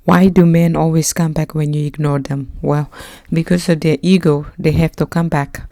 Why do men always come back when you ignore them? Well, because of their ego, they have to come back.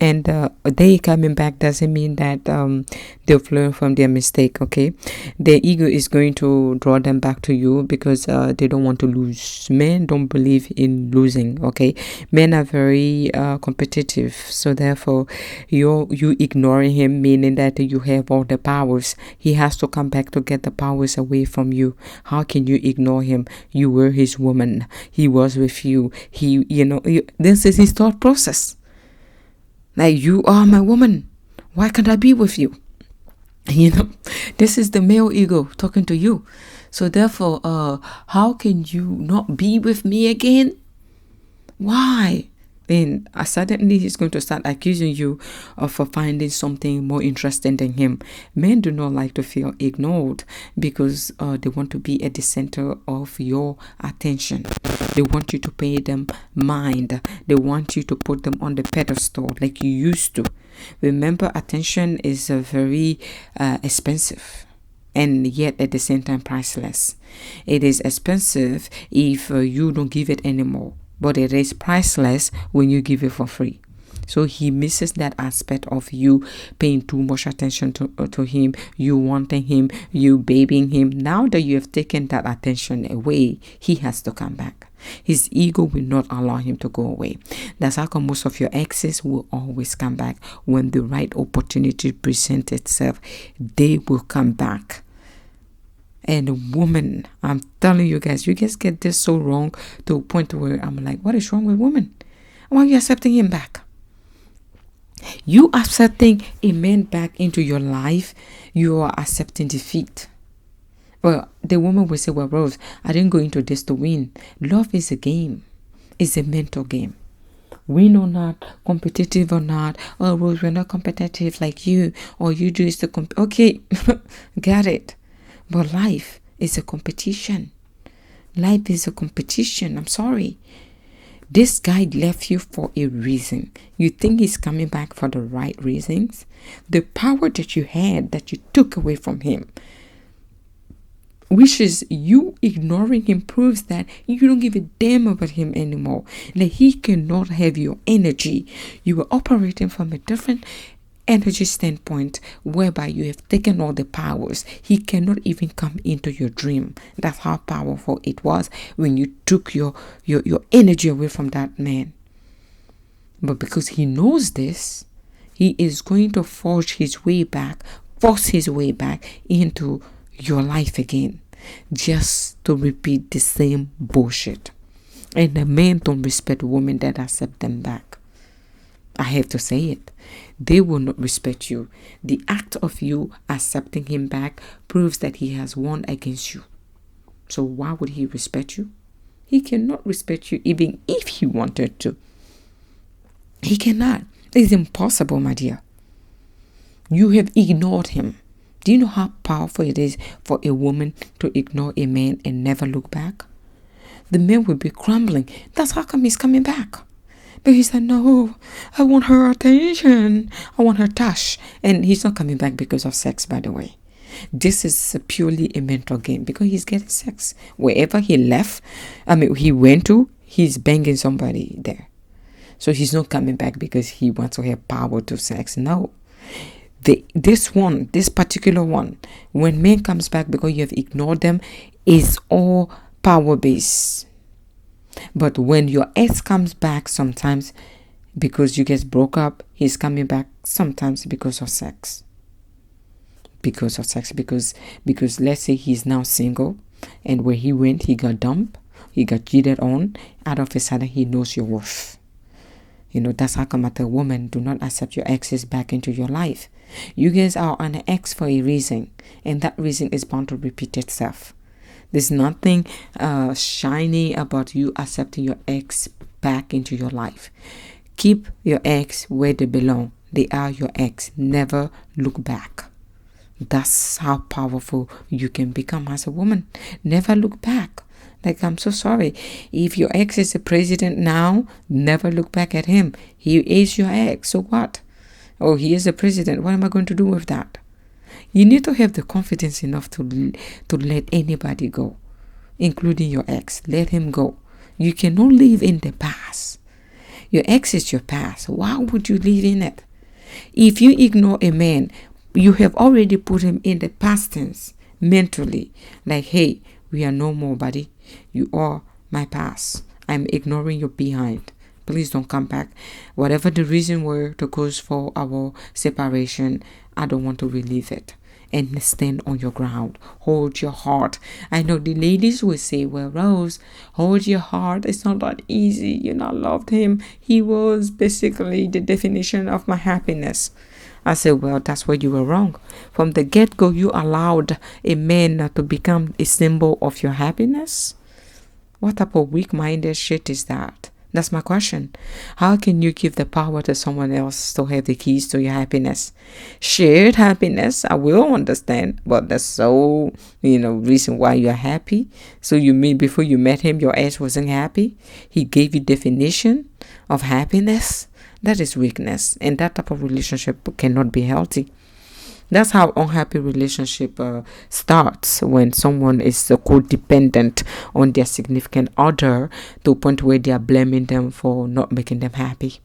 And they coming back doesn't mean that they've learned from their mistake, okay? Their ego is going to draw them back to you because they don't want to lose. Men don't believe in losing, okay? Men are very competitive. So therefore, you ignoring him, meaning that you have all the powers. He has to come back to get the powers away from you. How can you ignore him? You were his woman. He was with you. This is his thought process. Like, you are my woman. Why can't I be with you? This is the male ego talking to you. So therefore, how can you not be with me again? Why? Then suddenly he's going to start accusing you of finding something more interesting than him. Men do not like to feel ignored because they want to be at the center of your attention. They want you to pay them mind. They want you to put them on the pedestal like you used to. Remember, attention is very expensive, and yet at the same time priceless. It is expensive if you don't give it anymore, but it is priceless when you give it for free. So he misses that aspect of you paying too much attention to him, you wanting him, you babying him. Now that you have taken that attention away, he has to come back. His ego will not allow him to go away. That's how come most of your exes will always come back. When the right opportunity presents itself, they will come back. And a woman, I'm telling you guys get this so wrong to a point where I'm like, what is wrong with women? Why are you accepting him back? You accepting a man back into your life, you are accepting defeat. Well, the woman will say, well, Rose, I didn't go into this to win. Love is a game. It's a mental game. Win or not, competitive or not. Oh, Rose, we're not competitive like you. Or you do is to okay, got it. But life is a competition. Life is a competition. I'm sorry. This guy left you for a reason. You think he's coming back for the right reasons? The power that you had that you took away from him, which is you ignoring him, proves that you don't give a damn about him anymore. That he cannot have your energy. You were operating from a different energy standpoint whereby you have taken all the powers. He cannot even come into your dream. That's how powerful it was when you took your energy away from that man. But because he knows this, he is going to force his way back into your life again, just to repeat the same bullshit. And the men don't respect women that accept them back. I have to say it. They will not respect you. The act of you accepting him back proves that he has won against you. So why would he respect you? He cannot respect you even if he wanted to. He cannot. It's impossible, my dear. You have ignored him. Do you know how powerful it is for a woman to ignore a man and never look back? The man will be crumbling. That's how come he's coming back. But he said, no, I want her attention. I want her touch. And he's not coming back because of sex, by the way. This is purely a mental game because he's getting sex. Wherever he he went to, he's banging somebody there. So he's not coming back because he wants to have power to sex. No. This particular one, when man comes back because you have ignored them, is all power-based. But when your ex comes back, sometimes because you guys broke up, he's coming back sometimes because of sex. Because let's say he's now single, and where he went, he got dumped, he got cheated on. Out of a sudden, he knows your worth. That's how come as a woman, do not accept your exes back into your life. You guys are on an ex for a reason, and that reason is bound to repeat itself. There's nothing shiny about you accepting your ex back into your life. Keep your ex where they belong. They are your ex. Never look back. That's how powerful you can become as a woman. Never look back. Like, I'm so sorry. If your ex is the president now, never look back at him. He is your ex. So what? Oh, he is the president. What am I going to do with that? You need to have the confidence enough to let anybody go. including your ex. Let him go. You cannot live in the past. Your ex is your past. Why would you live in it? If you ignore a man, you have already put him in the past tense mentally. Like, hey, we are no more, buddy. You are my past. I'm ignoring your behind. Please don't come back. Whatever the reason were to cause for our separation, I don't want to relive it. And stand on your ground. Hold your heart. I know the ladies will say, well, Rose, hold your heart. It's not that easy. You not loved him. He was basically the definition of my happiness. I said, well, that's where you were wrong. From the get-go, you allowed a man to become a symbol of your happiness? What type of weak-minded shit is that? That's my question. How can you give the power to someone else to have the keys to your happiness? Shared happiness, I will understand, but that's so, reason why you're happy. So you mean before you met him, your ex wasn't happy? He gave you definition of happiness? That is weakness, and that type of relationship cannot be healthy. That's how unhappy relationship starts, when someone is codependent on their significant other to a point where they are blaming them for not making them happy.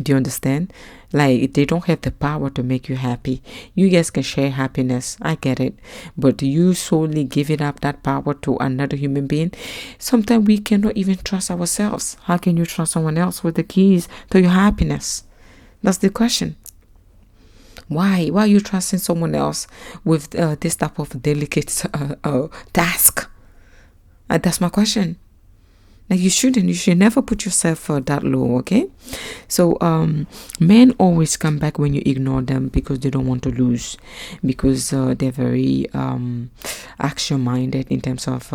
Do you understand? Like, they don't have the power to make you happy. You guys can share happiness. I get it. But you solely giving up that power to another human being. Sometimes we cannot even trust ourselves. How can you trust someone else with the keys to your happiness? That's the question. Why are you trusting someone else with this type of delicate task? That's my question. Like, you should never put yourself that low, okay? So men always come back when you ignore them, because they don't want to lose, because they're very action minded in terms of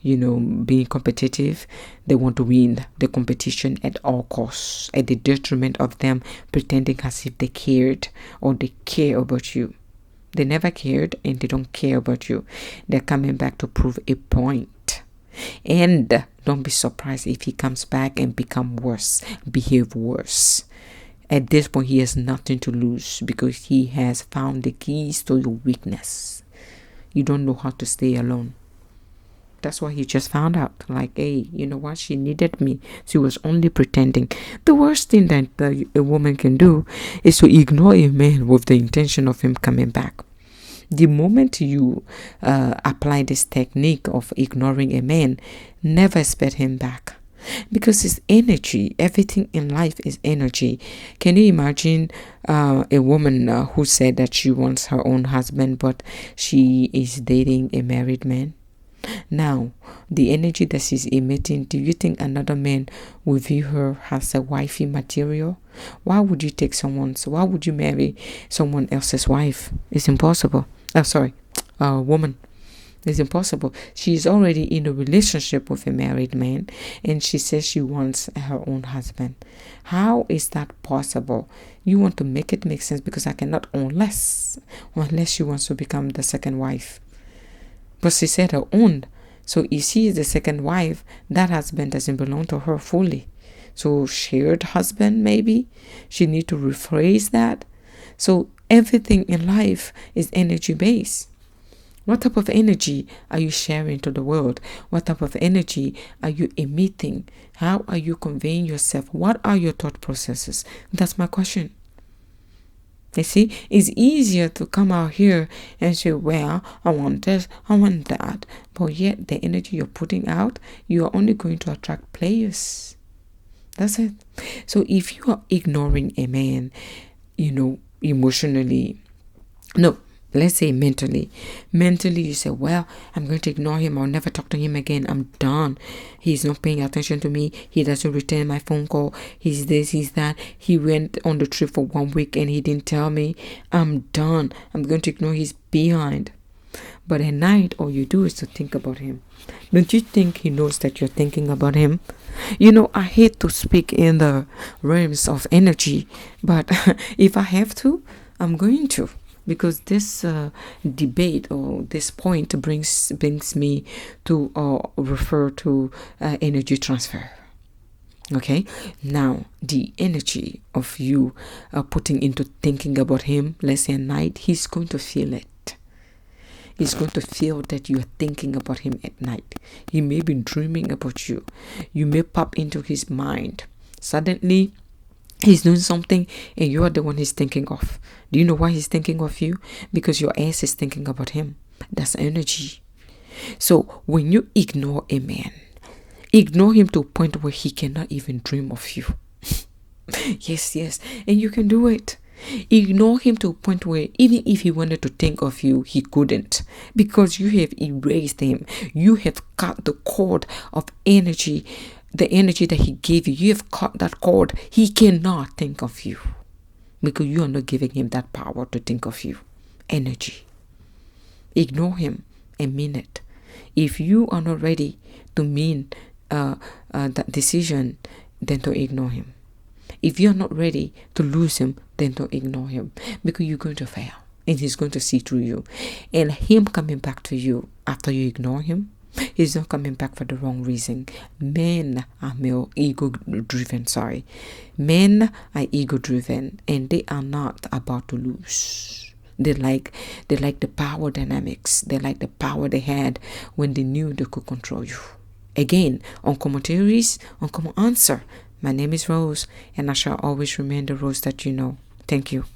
being competitive. They want to win the competition at all costs, at the detriment of them pretending as if they cared or they care about you. They never cared, and they don't care about you. They're coming back to prove a point. And don't be surprised if he comes back and behave worse. At this point, he has nothing to lose, because he has found the keys to your weakness. You don't know how to stay alone. That's what he just found out. Like, hey, you know what? She needed me. She was only pretending. The worst thing that a woman can do is to ignore a man with the intention of him coming back. The moment you apply this technique of ignoring a man, never expect him back, because it's energy. Everything in life is energy. Can you imagine a woman who said that she wants her own husband, but she is dating a married man? Now, the energy that she's emitting, do you think another man will view her as a wifey material? Why would you marry someone else's wife? It's impossible. Woman. It's impossible. She is already in a relationship with a married man, and she says she wants her own husband. How is that possible? You want to make it make sense, because I cannot, unless she wants to become the second wife. But she said her own. So if she is the second wife, that husband doesn't belong to her fully. So shared husband, maybe she need to rephrase that. So everything in life is energy based. What type of energy are you sharing to the world? What type of energy are you emitting? How are you conveying yourself? What are your thought processes? That's my question. You see, it's easier to come out here and say, well, I want this, I want that. But yet the energy you're putting out, you are only going to attract players. That's it. So if you are ignoring a man, emotionally, no, let's say mentally you say, well, I'm going to ignore him. I'll never talk to him again. I'm done. He's not paying attention to me. He doesn't return my phone call. He's this, he's that. He went on the trip for 1 week and he didn't tell me. I'm done. I'm going to ignore his behind. But at night, all you do is to think about him. Don't you think he knows that you're thinking about him? I hate to speak in the realms of energy, but if I have to, I'm going to. Because this debate or this point brings me to refer to energy transfer. Okay, now the energy of you putting into thinking about him, let's say at night, he's going to feel it. He's going to feel that you are thinking about him at night. He may be dreaming about you. You may pop into his mind. Suddenly, he's doing something and you are the one he's thinking of. Do you know why he's thinking of you? Because your ass is thinking about him. That's energy. So when you ignore a man, ignore him to a point where he cannot even dream of you. Yes, and you can do it. Ignore him to a point where even if he wanted to think of you, he couldn't, because you have erased him. You have cut the cord of energy, the energy that he gave you. You have cut that cord. He cannot think of you because you are not giving him that power to think of you. Energy. Ignore him and mean it. If you are not ready to mean that decision, then don't ignore him. If you're not ready to lose him, then don't ignore him, because you're going to fail and he's going to see through you. And him coming back to you after you ignore him, he's not coming back for the wrong reason. Men are ego driven. Men are ego driven, and they are not about to lose. They like the power dynamics. They like the power they had when they knew they could control you. Again, uncommon theories, uncommon answer. My name is Rose, and I shall always remain the Rose that you know. Thank you.